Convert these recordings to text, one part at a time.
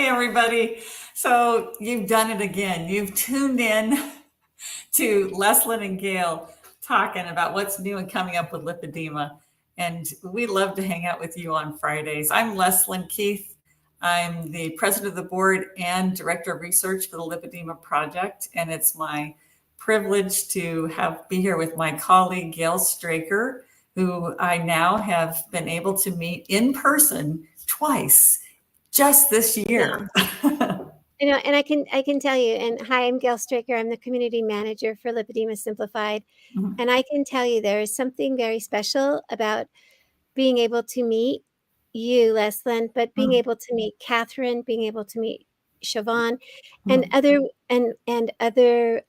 everybody. So you've done it again. You've tuned in to Leslyn and Gail talking about what's new and coming up with lipedema. And we love to hang out with you on Fridays. I'm Leslyn Keith. I'm the president of the board and director of research for the Lipedema Project. And it's my privilege to be here with my colleague, Gail Straker, who I now have been able to meet in person twice just this year. And I can tell you, and hi, I'm Gail Straker. I'm the community manager for Lipedema Simplified. Mm-hmm. And I can tell you there is something very special about being able to meet you, Leslyn, but being able to meet Catherine, being able to meet Siobhan, and other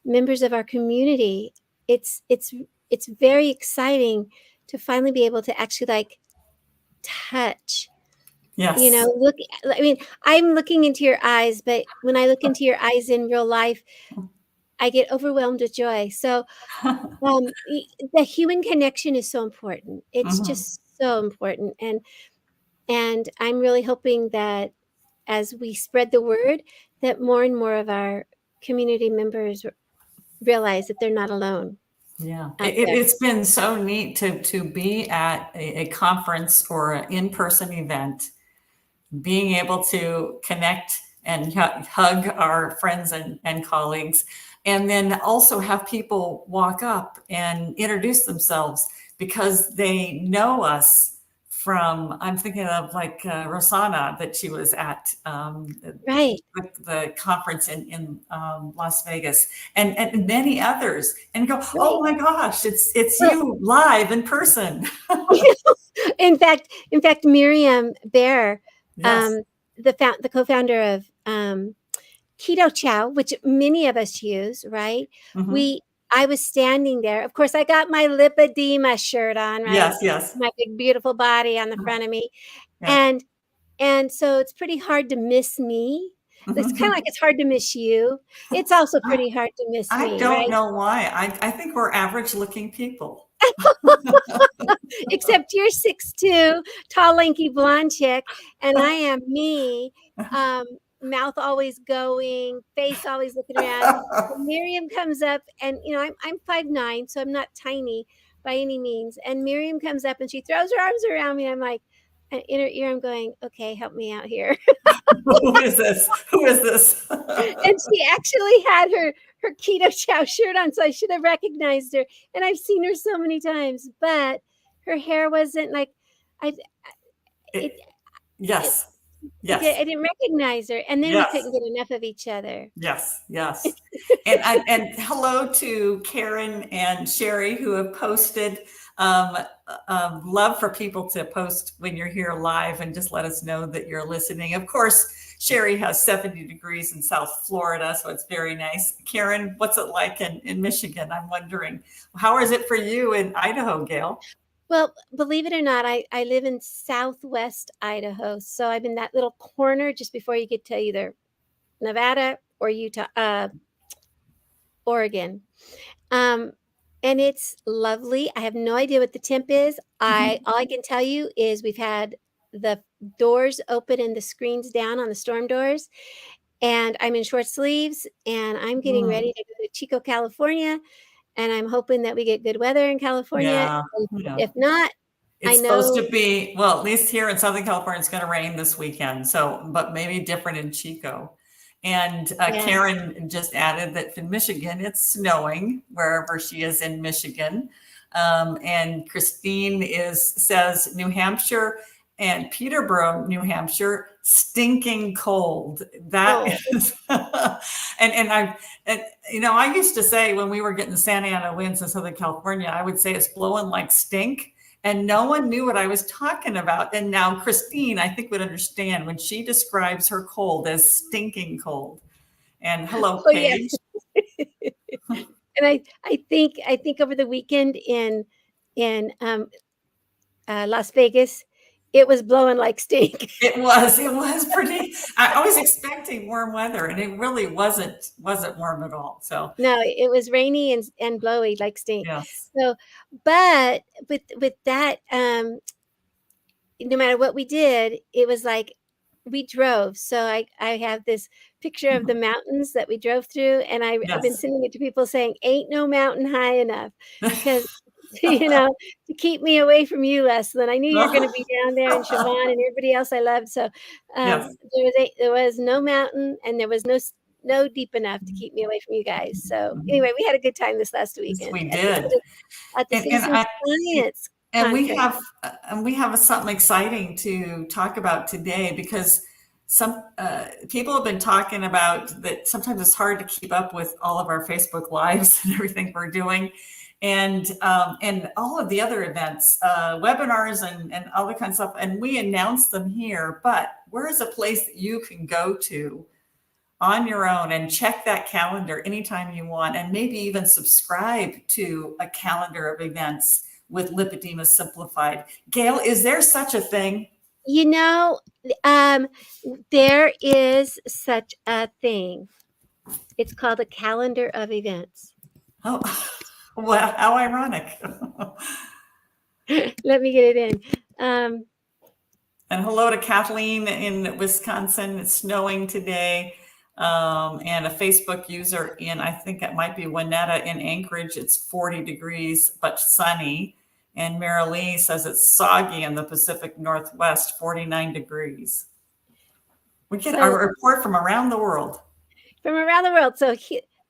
members of our community. It's very exciting to finally be able to actually touch. Yes. I'm looking into your eyes, but when I look into your eyes in real life, I get overwhelmed with joy. So the human connection is so important. It's just so important. And I'm really hoping that as we spread the word, that more and more of our community members realize that they're not alone. Yeah, it's been so neat to be at a conference or an in-person event, being able to connect and hug our friends and colleagues, and then also have people walk up and introduce themselves because they know us from, I'm thinking of Rosanna that she was at the conference in Las Vegas and many others, and go, oh my gosh, it's you live in person. In fact, Miriam Bear, yes. The co-founder of Keto Chow, which many of us use, right? I was standing there. Of course, I got my Lipedema shirt on, right? Yes. My big, beautiful body on the front of me. Yeah. And so it's pretty hard to miss me. It's kind of like it's hard to miss you. It's also pretty hard to miss me. I don't know why. I think we're average looking people. Except you're 6'2", tall, lanky, blonde chick, and I am me. Mouth always going, face always looking around. Miriam comes up, and I'm 5'9", so I'm not tiny by any means. And Miriam comes up and she throws her arms around me. I'm like, in her ear, I'm going, okay, help me out here. Who is this? And she actually had her Keto Chow shirt on, so I should have recognized her. And I've seen her so many times, but her hair wasn't like Yes. I didn't recognize her, and then we couldn't get enough of each other. Yes. and hello to Karen and Sherry, who have posted. Love for people to post when you're here live and just let us know that you're listening. Of course, Sherry has 70 degrees in South Florida, so it's very nice. Karen, what's it like in Michigan? I'm wondering, how is it for you in Idaho, Gail? Well, believe it or not, I live in Southwest Idaho. So I'm in that little corner just before you get to either Nevada or Utah, Oregon. And it's lovely. I have no idea what the temp is. All I can tell you is we've had the doors open and the screens down on the storm doors. And I'm in short sleeves, and I'm getting ready to go to Chico, California. And I'm hoping that we get good weather in California. Yeah. If not, it's supposed to be, well, at least here in Southern California, it's going to rain this weekend. So, but maybe different in Chico. And Karen just added that in Michigan, it's snowing wherever she is in Michigan. And Christine says New Hampshire and Peterborough, New Hampshire, stinking cold. That is, and I used to say when we were getting Santa Ana winds in Southern California, I would say it's blowing like stink, and no one knew what I was talking about. And now Christine, I think, would understand when she describes her cold as stinking cold. And hello, Paige. And I think over the weekend in Las Vegas, it was blowing like stink. It was pretty. I was expecting warm weather, and it really wasn't warm at all. So no, it was rainy and blowy like stink. Yes. So, but with that, no matter what we did, it was like we drove. So I have this picture of the mountains that we drove through, and I've been Yes. sending it to people saying, "Ain't no mountain high enough," because you know, to keep me away from you, Leslyn. I knew you were going to be down there, and Siobhan and everybody else I loved. So Yes. there was no mountain, and there was no snow deep enough to keep me away from you guys. So anyway, we had a good time this last Yes, weekend we did. at the And Citizen Science and Conference. we have something exciting to talk about today, because some people have been talking about that sometimes it's hard to keep up with all of our Facebook lives and everything we're doing, and all of the other events, webinars, and all the kind of stuff. And we announce them here, but where is a place that you can go to on your own and check that calendar anytime you want, and maybe even subscribe to a calendar of events with Lipedema Simplified? Gail, is there such a thing? You know, there is such a thing. It's called a calendar of events. Oh, well, how ironic. Let me get it in. And hello to Kathleen in Wisconsin. It's snowing today. And a Facebook user in, I think it might be Winetta in Anchorage. It's 40 degrees, but sunny. And Marilee says it's soggy in the Pacific Northwest, 49 degrees. We get a report from around the world. From around the world. So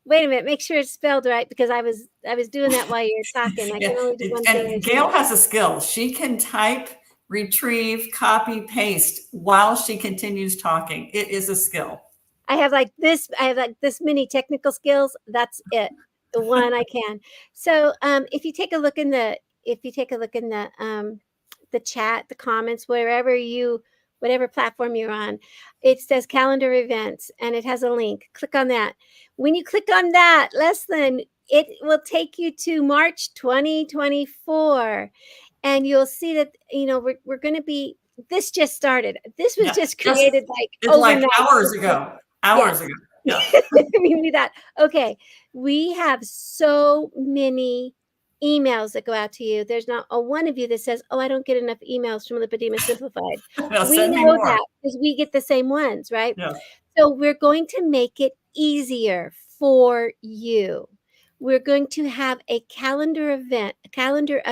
wait a minute, make sure it's spelled right, because I was doing that while you were talking. I can only do one thing. And Gail has a skill. She can type, retrieve, copy, paste while she continues talking. It is a skill. I have like this many technical skills. That's it. The one I can. So if you take a look in the chat, the comments, whatever platform you're on, it says calendar events, and it has a link. Click on that. When you click on that, Leslyn, it will take you to March 2024, and you'll see that we're going to be. This just started. This was just created overnight. Like hours ago. Hours ago. Yeah. Maybe that. Okay. We have so many emails that go out to you. There's not a one of you that says, "Oh, I don't get enough emails from Lipedema Simplified." No, we know that because we get the same ones, right? Yeah. So we're going to make it easier for you. We're going to have a calendar of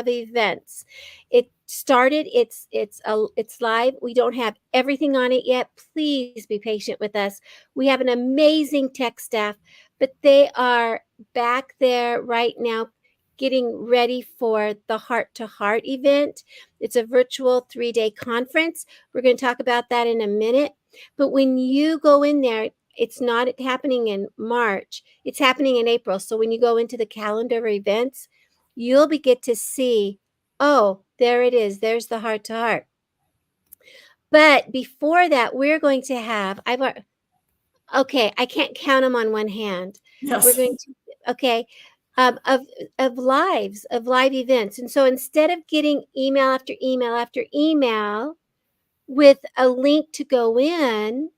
events. It started. It's live. We don't have everything on it yet. Please be patient with us. We have an amazing tech staff, but they are back there right now getting ready for the Heart to Heart event. It's a virtual 3-day conference. We're going to talk about that in a minute. But when you go in there, it's not happening in March. It's happening in April. So when you go into the calendar of events, you'll get to see, oh, there it is. There's the Heart to Heart. But before that, we're going to have, okay, I can't count them on one hand. Yes. We're going to, okay, of live events. And so instead of getting email after email after email with a link to go in,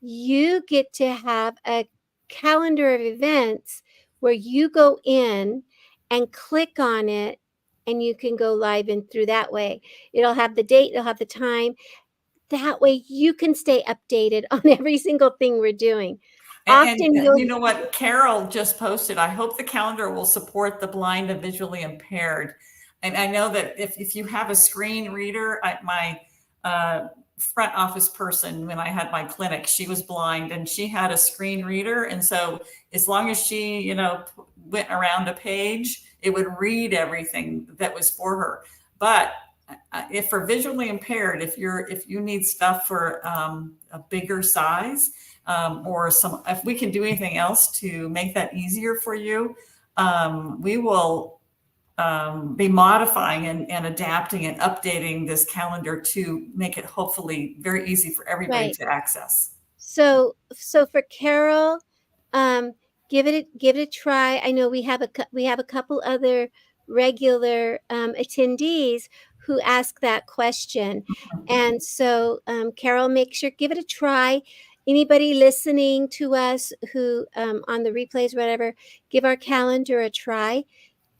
you get to have a calendar of events where you go in and click on it, and you can go live in through that way. It'll have the date, it'll have the time. That way you can stay updated on every single thing we're doing. And you know what? Carol just posted, I hope the calendar will support the blind and visually impaired. And I know that if you have a screen reader, my front office person, when I had my clinic, she was blind and she had a screen reader. And so as long as she, went around a page, it would read everything that was for her. But if for visually impaired, if you need stuff for a bigger size, or if we can do anything else to make that easier for you, we will be modifying and adapting and updating this calendar to make it hopefully very easy for everybody to access. So for Carol, give it a try. I know we have a couple other regular attendees who ask that question, and so Carol, make sure give it a try. Anybody listening to us who on the replays, whatever, give our calendar a try.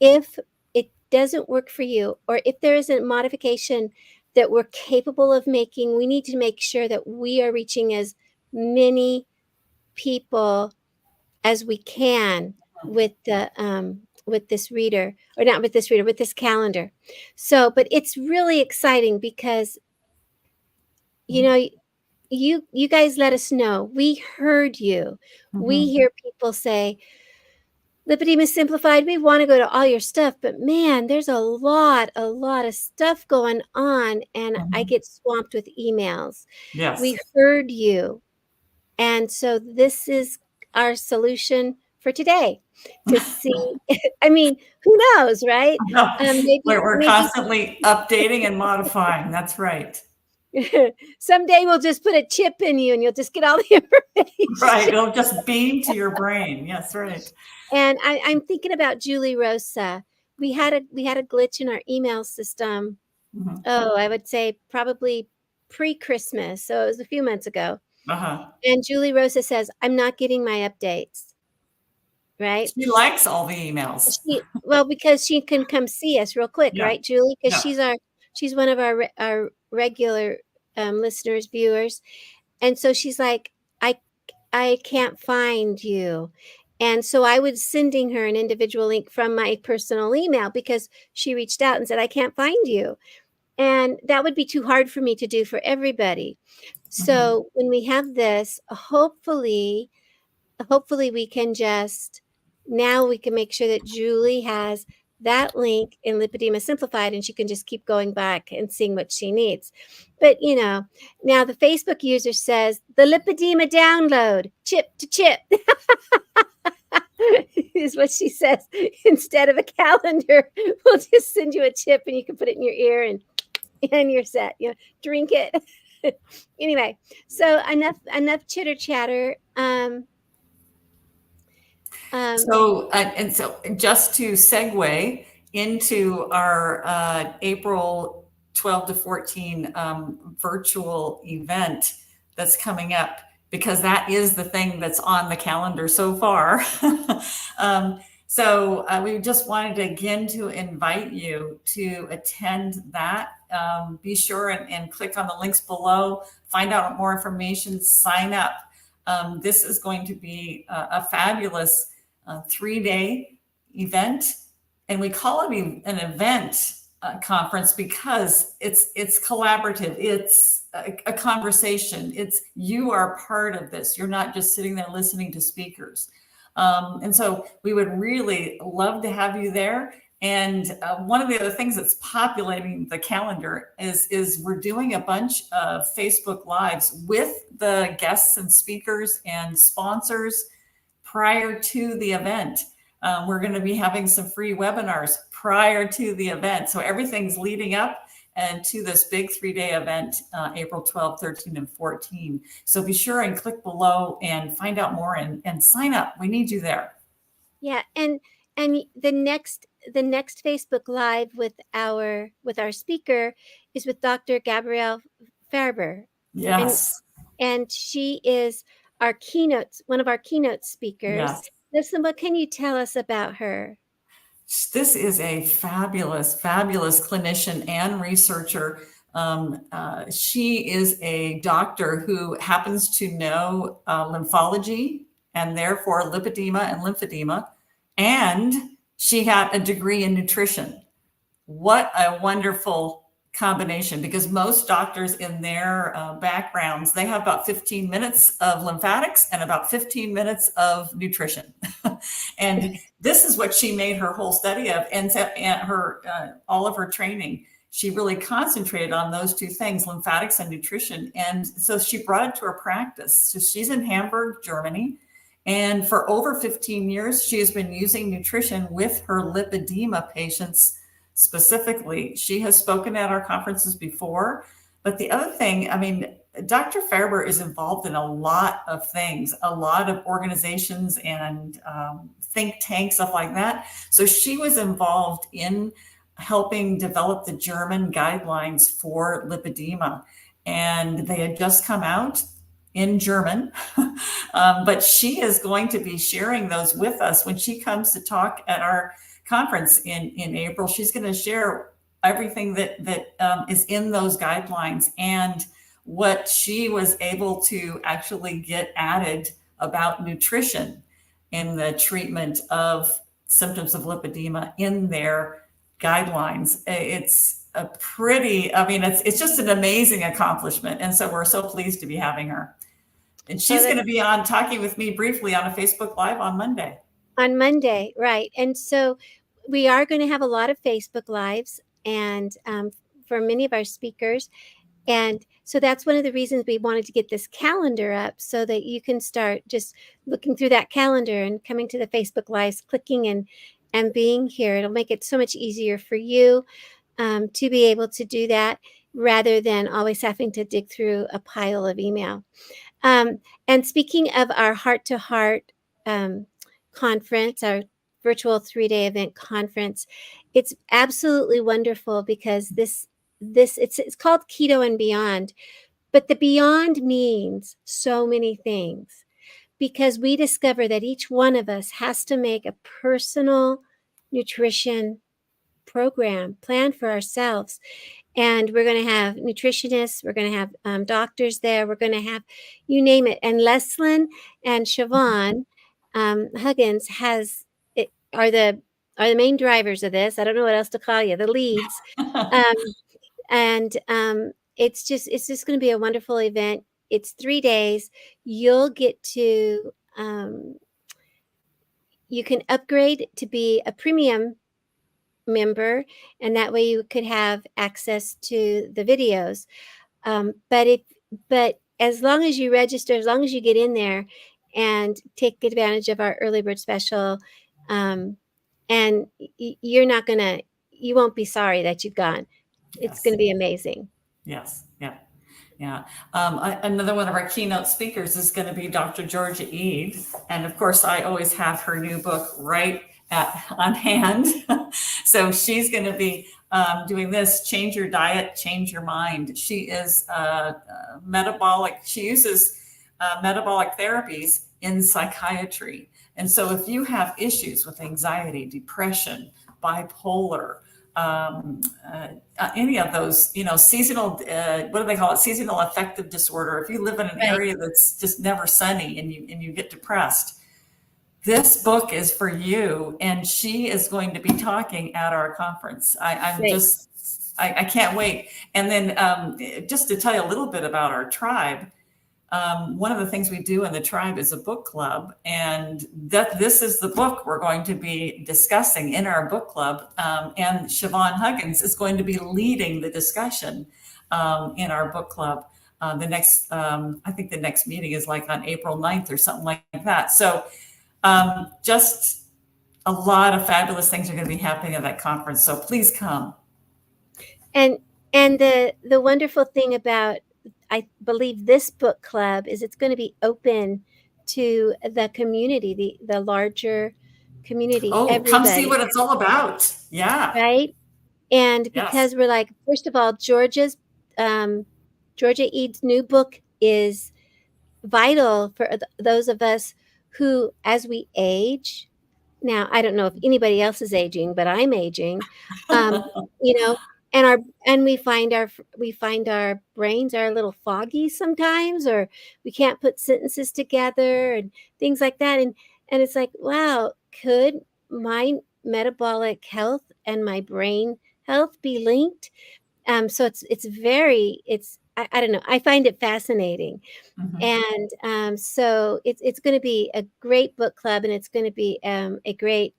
If it doesn't work for you, or if there is a modification that we're capable of making. We need to make sure that we are reaching as many people as we can with this reader, or not with this reader, with this calendar. So, but it's really exciting because, you know, you guys let us know. We heard you. We hear people say, Lipedema Simplified, we want to go to all your stuff, but man, there's a lot of stuff going on, and I get swamped with emails. Yes. We heard you. And so this is our solution for today, to see. I mean, who knows, right? We're constantly updating and modifying. That's right. Someday we'll just put a chip in you and you'll just get all the information. Right. It'll just beam to your brain. Yes, right. And I'm thinking about Julie Rosa. We had a glitch in our email system. Oh, I would say probably pre-Christmas. So it was a few months ago. And Julie Rosa says, I'm not getting my updates. Right? She likes all the emails. Well, because she can come see us real quick, right, Julie? Because she's one of our regular listeners, viewers. And so she's like, I can't find you. And so I was sending her an individual link from my personal email because she reached out and said, I can't find you. And that would be too hard for me to do for everybody. So when we have this, hopefully we can we can make sure that Julie has that link in Lipedema Simplified, and she can just keep going back and seeing what she needs. But, now the Facebook user says the Lipedema download, chip to chip, is what she says. Instead of a calendar, we'll just send you a chip and you can put it in your ear and you're set. Drink it. Anyway, so enough chitter chatter. So just to segue into our April 12 to 14 virtual event that's coming up, because that is the thing that's on the calendar so far. So we just wanted again to invite you to attend that. Be sure and click on the links below, find out more information, sign up. This is going to be a fabulous 3-day event, and we call it an event conference because it's collaborative. It's a conversation. You are part of this. You're not just sitting there listening to speakers. And so we would really love to have you there. And one of the other things that's populating the calendar is we're doing a bunch of Facebook Lives with the guests and speakers and sponsors prior to the event. We're going to be having some free webinars prior to the event. So everything's leading up and to this big 3-day event, April 12, 13, and 14. So be sure and click below and find out more and sign up. We need you there. Yeah, and the next Facebook Live with our speaker is with Dr. Gabrielle Farber. Yes. And she is one of our keynote speakers. Yes. Listen, what can you tell us about her? This is a fabulous clinician and researcher. She is a doctor who happens to know lymphology and therefore lipedema and lymphedema, and she had a degree in nutrition. What a wonderful combination, because most doctors in their backgrounds, they have about 15 minutes of lymphatics and about 15 minutes of nutrition. And this is what she made her whole study of, and her all of her training. She really concentrated on those two things, lymphatics and nutrition. And so she brought it to her practice. So she's in Hamburg, Germany. And for over 15 years, she has been using nutrition with her lipedema patients. Specifically, she has spoken at our conferences before. But the other thing, Dr. Farber is involved in a lot of things, a lot of organizations and think tanks, stuff like that. So she was involved in helping develop the German guidelines for lipedema. And they had just come out in German, but she is going to be sharing those with us when she comes to talk at our conference in April. She's going to share everything that is in those guidelines, and what she was able to actually get added about nutrition in the treatment of symptoms of lipedema in their guidelines. It's a pretty, I mean, it's just an amazing accomplishment. And so we're so pleased to be having her. And she's going to be on talking with me briefly on a Facebook Live on Monday. On Monday, right. And so we are going to have a lot of Facebook Lives, and for many of our speakers. And so that's one of the reasons we wanted to get this calendar up, so that you can start just looking through that calendar and coming to the Facebook Lives, clicking and being here. It'll make it so much easier for you to be able to do that, rather than always having to dig through a pile of email. And speaking of our heart-to-heart conference, our virtual 3-day event conference, it's absolutely wonderful, because it's called Keto and Beyond, but the Beyond means so many things, because we discover that each one of us has to make a personal nutrition plan for ourselves. And we're going to have nutritionists, we're going to have doctors there, we're going to have, you name it. And Leslyn and Siobhan Huggins are the main drivers of this. I don't know what else to call you, the leads. It's just going to be a wonderful event. It's 3 days. You'll get to, you can upgrade to be a premium member, and that way you could have access to the videos. But as long as you register, as long as you get in there and take advantage of our early bird special, and you won't be sorry that you've gone. It's Yes. going to be amazing. Yes. Yeah. Yeah. Another one of our keynote speakers is going to be Dr. Georgia Ede. And of course, I always have her new book right on hand. So she's going to be doing this, Change Your Diet, Change Your Mind. She is metabolic. She uses metabolic therapies in psychiatry. And so if you have issues with anxiety, depression, bipolar, any of those, seasonal, what do they call it? Seasonal affective disorder. If you live in an area that's just never sunny and you get depressed, this book is for you. And she is going to be talking at our conference. I can't wait. And then just to tell you a little bit about our tribe, one of the things we do in the tribe is a book club, and this is the book we're going to be discussing in our book club. And Siobhan Huggins is going to be leading the discussion in our book club. I think the next meeting is like on April 9th or something like that. So just a lot of fabulous things are going to be happening at that conference. So please come. And the wonderful thing about, I believe, this book club is it's going to be open to the community, the larger community. Oh, everybody. Come see what it's all about. Yeah. Right. And because we're like, first of all, Georgia Ede's new book is vital for those of us who, as we age, now I don't know if anybody else is aging, but I'm aging, and we find our brains are a little foggy sometimes, or we can't put sentences together and things like that. And it's like, wow, could my metabolic health and my brain health be linked? So I don't know. I find it fascinating. Mm-hmm. And so it's going to be a great book club, and it's going to be a great.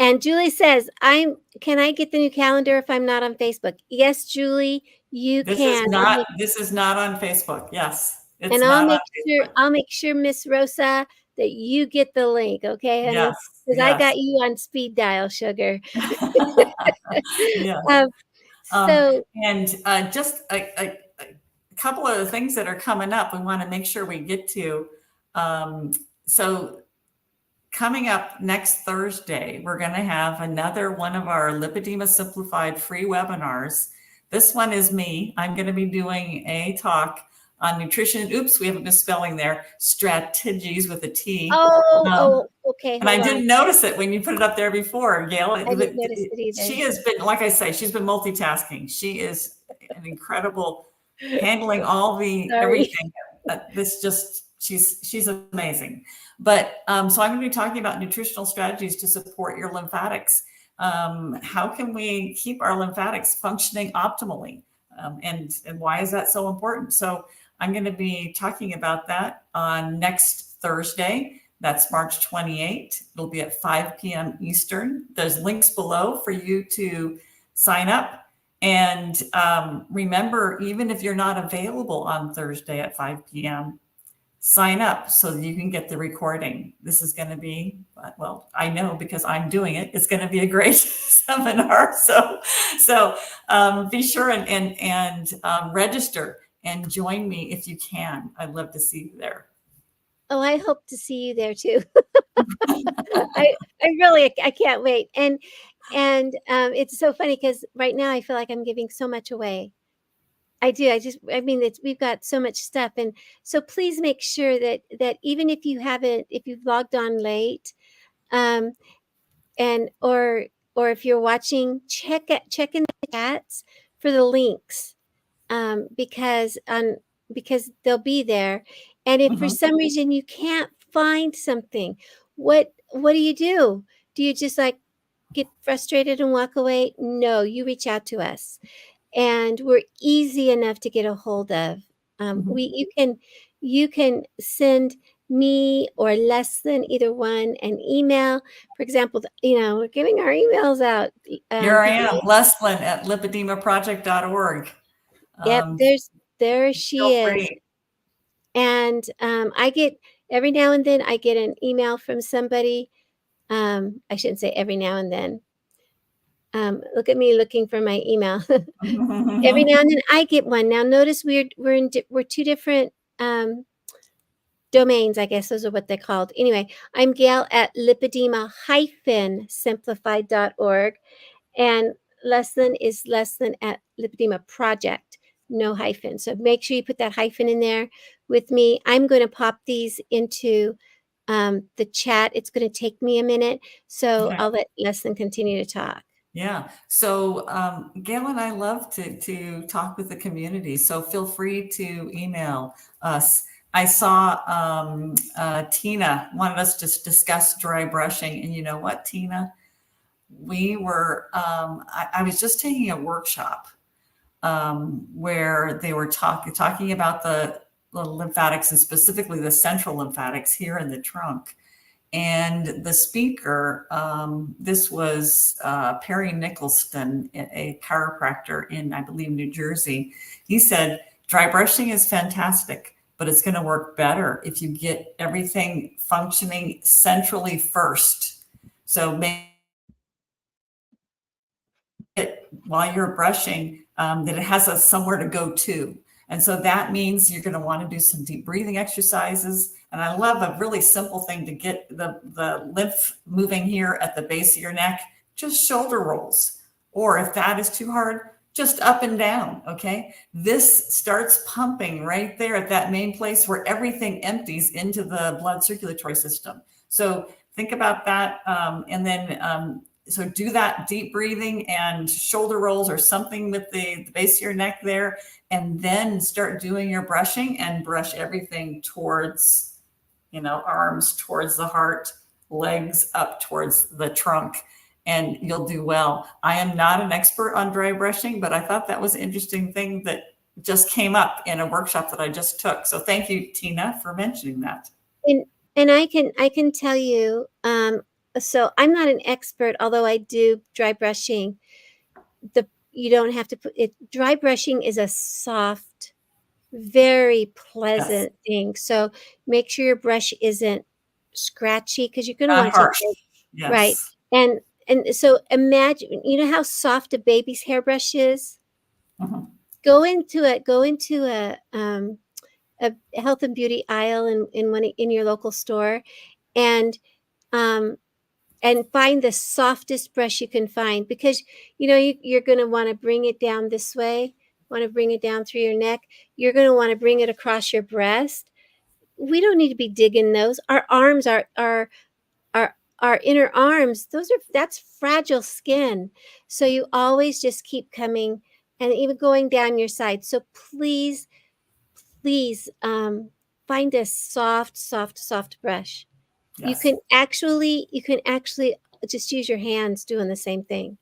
And Julie says, can I get the new calendar if I'm not on Facebook? Yes, Julie, you can. This is not on Facebook. Yes. And I'll make sure, Miss Rosa, that you get the link. Okay, honey? Yes. Because I got you on speed dial, sugar. Yeah. Just a couple of the things that are coming up, we want to make sure we get to. So coming up next Thursday, we're going to have another one of our Lipedema Simplified free webinars. This one is me. I'm going to be doing a talk on nutrition. Oops, we have a misspelling there. Strategies with a T. Okay. And I didn't notice it when you put it up there before, Gail. I didn't notice it either. She has been, like I say, she's been multitasking. She is an incredible handling all the everything. She's amazing. But so I'm going to be talking about nutritional strategies to support your lymphatics. How can we keep our lymphatics functioning optimally? And why is that so important? So I'm going to be talking about that on next Thursday. That's March 28th. It'll be at 5 p.m. Eastern. There's links below for you to sign up. And remember, even if you're not available on Thursday at 5 p.m., sign up so that you can get the recording. This is going to be, well, I know because I'm doing it. It's going to be a great seminar. So be sure and register and join me if you can. I'd love to see you there. Oh, I hope to see you there too. I really can't wait. And it's so funny because right now I feel like I'm giving so much away. I do. I mean, we've got so much stuff. And so please make sure that even if you've logged on late, or if you're watching, check in the chats for the links, because they'll be there. And if for some reason you can't find something, what do you do? Do you just like get frustrated and walk away? No, you reach out to us. And we're easy enough to get a hold of. You can send me or Leslyn, either one, an email. For example, we're giving our emails out. Here I am, Leslyn at lipedemaproject.org. Yep, there she is. And I get every now and then I get an email from somebody. I shouldn't say every now and then. Look at me looking for my email. Every now and then I get one. Now notice we're two different domains. I guess those are what they're called. Anyway, I'm Gail at lipedema-simplified.org, and Leslyn is Leslyn at Lipedema Project, no hyphen. So make sure you put that hyphen in there with me. I'm going to pop these into the chat. It's going to take me a minute, so I'll let Leslyn continue to talk. Yeah. So Gail and I love to talk with the community. So feel free to email us. I saw Tina wanted us to discuss dry brushing. And you know what, Tina? We were, I was just taking a workshop where they were talking about the lymphatics and specifically the central lymphatics here in the trunk. And the speaker, this was Perry Nicholson, a chiropractor in, I believe, New Jersey. He said, dry brushing is fantastic, but it's going to work better if you get everything functioning centrally first. So make it while you're brushing, that it has somewhere to go to. And so that means you're going to want to do some deep breathing exercises. And I love a really simple thing to get the lymph moving here at the base of your neck, just shoulder rolls. Or if that is too hard, just up and down, okay? This starts pumping right there at that main place where everything empties into the blood circulatory system. So think about that. And then, so do that deep breathing and shoulder rolls or something with the base of your neck there, and then start doing your brushing and brush everything towards, arms towards the heart, legs up towards the trunk, and you'll do well. I am not an expert on dry brushing, but I thought that was an interesting thing that just came up in a workshop that I just took. So thank you, Tina, for mentioning that. And I can tell you, so I'm not an expert, although I do dry brushing. You don't have to put it. Dry brushing is a soft, very pleasant thing. So make sure your brush isn't scratchy, because you're going to want to yes. Right. And so imagine, how soft a baby's hairbrush is. Mm-hmm. Go into a health and beauty aisle in your local store, and find the softest brush you can find, because you're going to want to bring it down this way want to bring it down through your neck. You're going to want to bring it across your breast. We don't need to be digging those. Our arms our inner arms, that's fragile skin. So you always just keep coming and even going down your side. So please find a soft brush. Yes. You can actually just use your hands doing the same thing.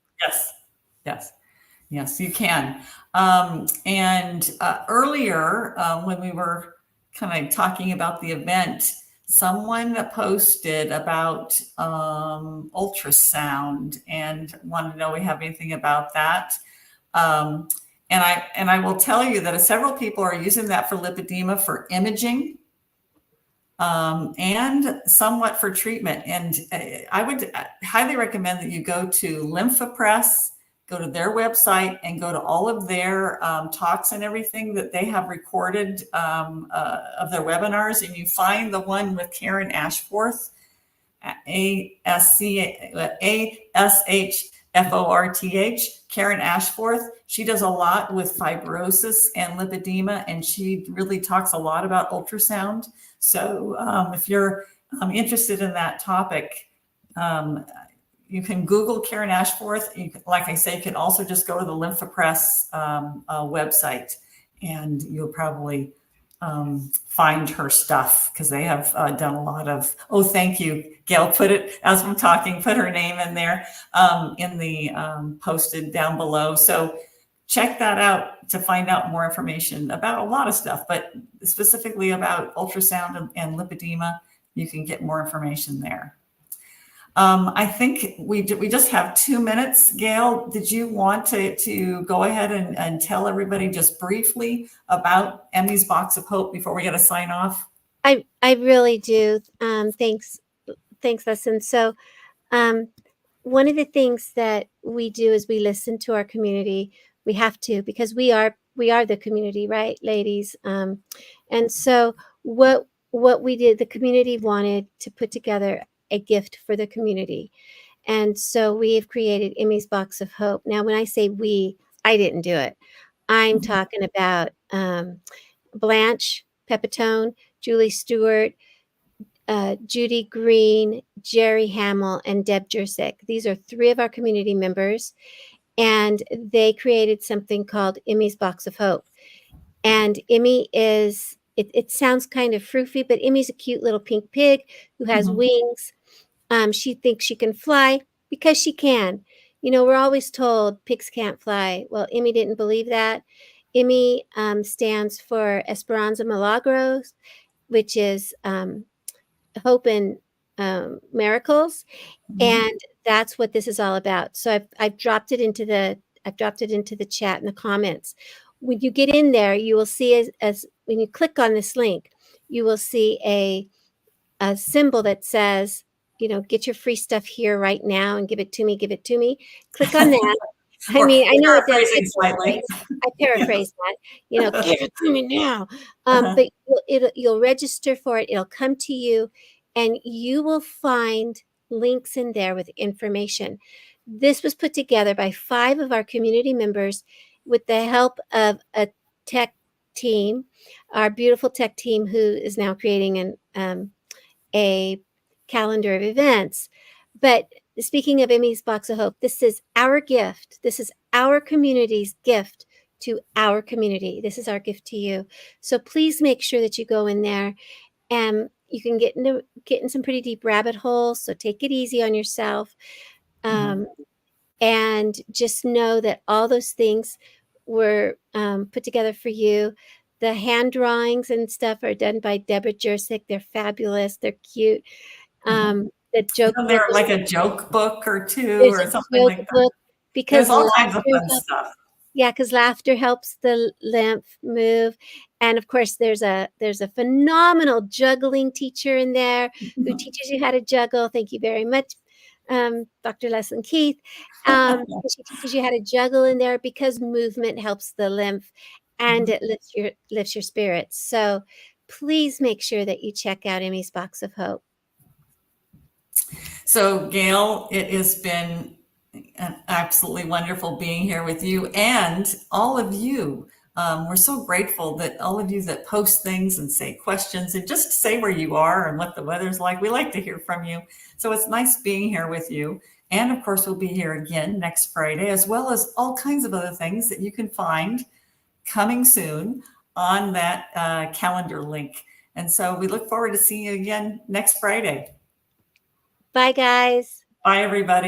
Yes, you can. And earlier, when we were kind of talking about the event, someone posted about ultrasound and wanted to know if we have anything about that. And I will tell you that several people are using that for lipedema for imaging, and somewhat for treatment. And I would highly recommend that you go to LymphaPress, go to their website, and go to all of their talks and everything that they have recorded of their webinars. And you find the one with Karen Ashforth, ASHFORTH, Karen Ashforth. She does a lot with fibrosis and lipedema, and she really talks a lot about ultrasound. So if you're interested in that topic, you can Google Karen Ashforth. Like I say, you can also just go to the LymphaPress website, and you'll probably find her stuff, because they have done a lot of, oh, thank you, Gail, put it, as I'm talking, put her name in there in the posted down below. So check that out to find out more information about a lot of stuff, but specifically about ultrasound and lipedema. You can get more information there. I think we just have 2 minutes. Gail, did you want to go ahead and tell everybody just briefly about Emmy's Box of Hope before we get a sign off? I really do. Thanks, Leslyn. So one of the things that we do is we listen to our community. We have to, because we are the community, right, ladies? And so what we did, the community wanted to put together a gift for the community. And so we have created Emmy's Box of Hope. Now, when I say we, I didn't do it. I'm talking about Blanche Pepitone, Julie Stewart, Judy Green, Jerry Hamill, and Deb Jersick. These are 3 of our community members, and they created something called Emmy's Box of Hope. And Emmy is, it sounds kind of froofy, but Emmy's a cute little pink pig who has wings. She thinks she can fly because she can. You know, we're always told pigs can't fly. Well, Emmy didn't believe that. Emmy stands for Esperanza Milagros, which is hope and miracles, and that's what this is all about. So I've dropped it into the chat in the comments. When you get in there, you will see as when you click on this link, you will see a symbol that says, you know, get your free stuff here right now and give it to me. Click on that. I mean, I know it does. I paraphrase that, you know, give it to me now. But you'll register for it. It'll come to you, and you will find links in there with information. This was put together by 5 of our community members with the help of a tech team, our beautiful tech team, who is now creating a calendar of events. But speaking of Emmy's Box of Hope, this is our gift. This is our community's gift to our community. This is our gift to you. So please make sure that you go in there, and you can get in some pretty deep rabbit holes. So take it easy on yourself. And just know that all those things were put together for you. The hand drawings and stuff are done by Deborah Jersick. They're fabulous. They're cute. The joke book, there like a joke book or 2 or something like that. Because there's all kinds of fun stuff. Yeah, because laughter helps the lymph move. And of course, there's a phenomenal juggling teacher in there who teaches you how to juggle. Thank you very much, Dr. Leslyn Keith. She teaches you how to juggle in there, because movement helps the lymph, and it lifts your spirits. So please make sure that you check out Emmy's Box of Hope. So Gail, it has been absolutely wonderful being here with you and all of you. We're so grateful that all of you that post things and say questions and just say where you are and what the weather's like. We like to hear from you. So it's nice being here with you. And of course, we'll be here again next Friday, as well as all kinds of other things that you can find coming soon on that calendar link. And so we look forward to seeing you again next Friday. Bye, guys. Bye, everybody.